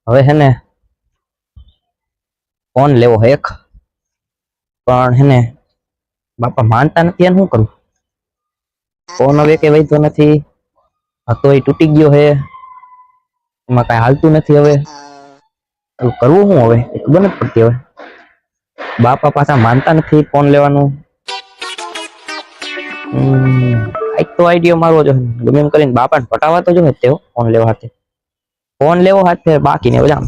હવે હે ને ફોન લેવો હે એક, પણ હે ને બાપા માનતા નથી. એને શું કરું? ફોન હવે કે વૈતો નથી, હતો એ તૂટી ગયો હે, એમાં કઈ હાલતું નથી. હવે કરવું શું? હવે ખબર નથી પડતી. હવે બાપા પાછા માનતા નથી ફોન લેવાનું. એક તો આઈડિયા મારવો જો, ગમે એમ કરીને બાપાને પટાવા તો જો તેઓ ફોન લેવા હાથે, ફોન લેવો હાથે બાકી ને બધા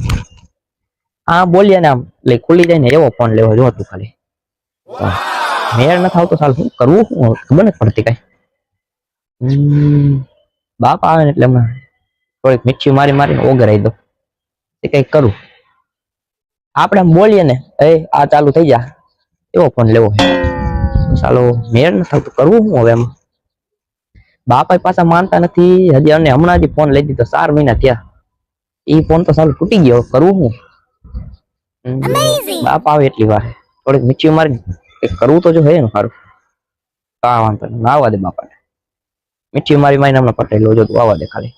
આ બોલીએ ને આમ એટલે ખુલી જાય ને એવો ફોન લેવો જોતું. ખાલી મેળ ન થાવ તો સાલ શું કરવું? શું ખબર નથી પડતી કઈ. બાપા આવે ને એટલે હમણાં થોડીક મીઠી મારી મારીને ઓગરાઈ દો એ કઈક કરું. આપણે આમ બોલીએ ને એ આ ચાલુ થઈ જા એવો ફોન લેવો છે. ચાલો મેળ ન થાવ તો કરવું શું હવે? એમાં બાપા પાછા માનતા નથી. હજી અને હમણાં જ ફોન લઈ દીધો, 4 મહિના થયા. એ ફોન તો સાલું તૂટી ગયો. કરવું શું? બાપા આવે એટલી વાર થોડીક મીઠી મારી કરવું તો જો હે ને સારું. કા વાંધો નહીં, આવવા દે બાપાને. મીઠી મારી મારીને હમણાં પટેલો જો તું આવવા દે ખાલી.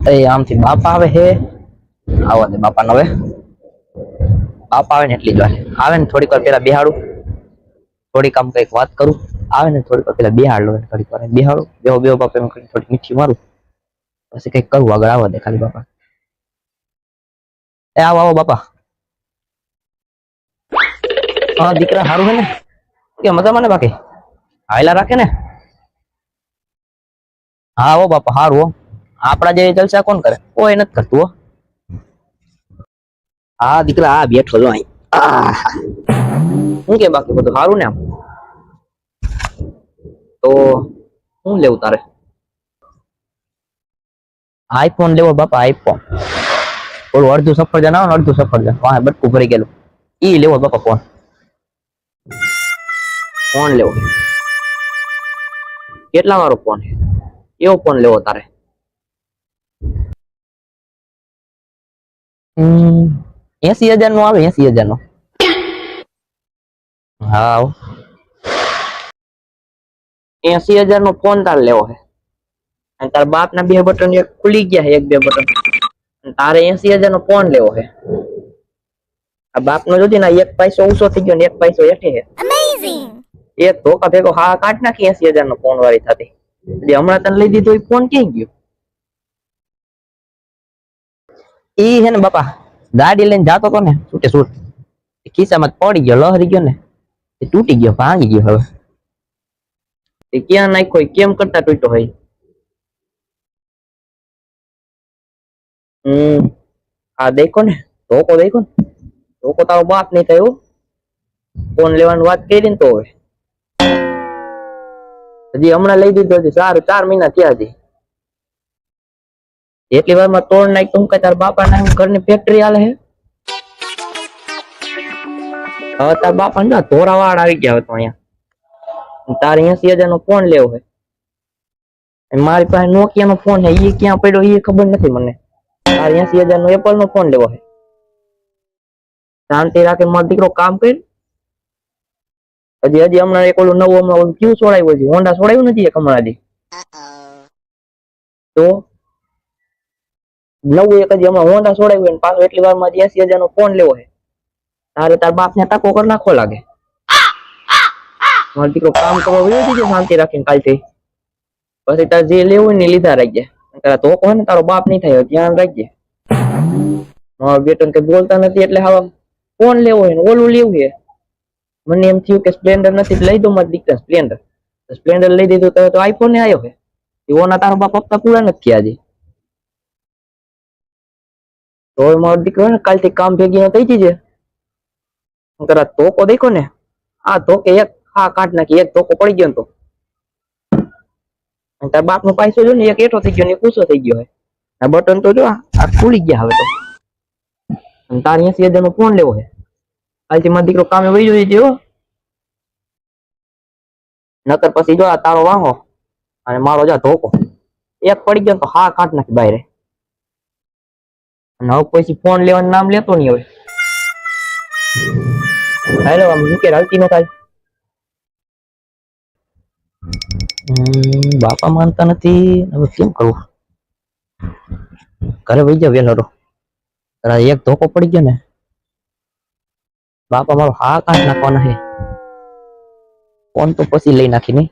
એ આમથી બાપા આવે હે, આવવા દે બાપાને. હવે બાપા આવે ને એટલી જ વાર આવે ને થોડીક વાર પેલા બેહાડું, થોડીક આમ કઈક વાત કરું. આવે ને થોડીક વાર પેલા બેહાડ લો, થોડીક વાર બેહાડું, બેહો બેહો બાપા એમ કરીને થોડીક મીઠી મારું, પછી કઈક કરું આગળ. આવવા દે ખાલી બાપા. એ આવો આવો બાપા. હા દીકરા સારું છે ને? કે મજામાં ને? બાકી હાયલા રાખે ને? હા આવો બાપા, સારું હો. આપડા જે જલસા કોણ કરે? કોઈ નથી કરતું હો. હા દીકરા આ બેઠો જો અહીં. શું કે બાકી બધું સારું ને? આમ તો શું લેવું તારે? આઈફોન લેવો બાપા, આઈફોન. ઓલું અડધું સફરજન આવે ને, અડધું સફરજન વાહ બટકું ભરી ગયેલું, ઈ લેવો બાપા. ફોન ફોન લેવો. કેટલા વાળો ફોન? એવો ફોન લેવો તારે? 80,000 નો આવે, 80,000 નો. હા 80,000 નો ફોન તારે લેવો છે. અને તારા બાપ ના 2 બટન એક ખુલી ગયા છે, 1-2 બટન. તારે 80,000 નો ફોન લેવો છે. આ બાપ નો જોતી ને 1 પૈસો ઊંચો થઈ ગયો ને 1 પૈસો હેઠે છે. એક ધોકા ભેગો હા કાઢ નાખી 80,000 નો ફોન વાળી થતી. હમણાં તને લઈ દીધો એ ફોન ક્યાં ગયો? ઈ હે ને બાપા ગાડી લઈને જાતો તો ને છૂટે છૂટ, ખિસ્સામાં પડી ગયો, લહરી ગયો ને એ તૂટી ગયો, ભાંગી ગયો. હવે એ ક્યાં નાખ્યો, કેમ કરતા તૂટ્યો હોય? આ દેખો ને, ધોકો દેખો ને. ધોકો તારો બાપ નહીં થયો. ફોન લેવાની વાત કરી ને તો હવે હજી હમણાં લઈ દીધો, હજી 4 મહિના થયા. હજી એટલી વાર માં તોડ નાખ. તું કઈ તાર બાપા ના ઘરની ફેક્ટરી હાલે હે? હવે તાર બાપા ના ધોરા વાળ આવી ગયા હતો અહીંયા. તારે 80,000 નો ફોન લેવો છે. મારી પાસે નોકિયા નો ફોન છે, એ ક્યાં પડ્યો એ ખબર નથી મને. તારે 80,000 નો એપલ નો ફોન લેવો છે. શાંતિ રાખે મારો દીકરો કામ કરી. હજી હમણાં એક ઓલું નવું હમણાં ક્યુ છોડાયું છે, હોન્ડા છોડાયું નથી એક હમણાં. હજી તો નવું એક હજી હમણાં હોન્ડા છોડાયું પાછો. એટલી વાર માં 80,000 નો ફોન લેવો છે. તારે તાર બાપ ને ટકો કરી નાખો લાગે. મારો દીકરો કામ કરવા વયો જજે શાંતિ રાખીને કાલથી. પછી તાર જે લેવું ને લીધા રાખજે. તારા ધોકો હોય ને તારો બાપ નહીં થાય, ધ્યાન રાખજે. મારો બેટો કઈ બોલતા નથી એટલે હવે ફોન લેવો હોય ને ઓલું લેવું છે. મને એમ થયું કે સ્પ્લેન્ડર નથી, લઈ દો મારા દીકરા સ્પ્લેન્ડર. સ્પ્લેન્ડર લઈ દીધું તો આઈફોન ને આવ્યો છે. એવોના તારો બાપ હપ્તા પૂરા નથી થયા હજી. તો મારો દીકરો ને કાલથી કામ ભેગી થઈ જજે. તારા ધોકો દેખો ને, આ ધોકે એક હા કાઢ નાખી. એક ધોકો પડી ગયો ને તો તાર બાપ નો પૈસો જો ને એક એઠો થઈ ગયો ને એક ઊંચો થઈ ગયો. આ બટન તો જો આ ખુલી ગયા હવે તો. તારે 80,000 નો ફોન લેવો છે. કાલથી મારો દીકરો કામે વહી જોઈએ નકર પછી જો તારો વાહો અને મારો જા ધોકો એક પડી ગયો તો હા કાઢ નાખી બહાર. અને હવે પછી ફોન લેવાનું નામ લેતો નહીં. હવે હેલો આમ મૂકે હાલતી ન થાય. બાપા માનતા નથી, હવે કેમ કરવું? ઘરે વહી જાવ વેલો એક ધોકો પડી ગયો ને બાપા મારો હા કાઢ નાખવાના છે ફોન તો પછી લઈ નાખી નહીં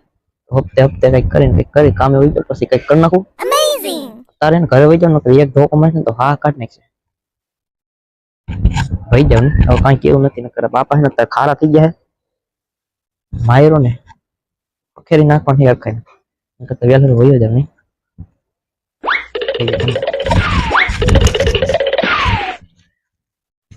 હપ્તે હપ્તે કઈક કરીને કઈક કરી કામે વહી જાવ પછી કઈક કરી નાખું તારે ને ઘરે વહી જાવ ને તો એક ધોકો મારશે ને તો હા કાઢ નાખશે વહી જાવ ને હવે કાંઈ કેવું નથી ને કરે બાપા છે ને તારે ખારા થઈ ગયા માયરો ને ખેરી નાખવાની અખાય વેલો વયો જાવ નહીં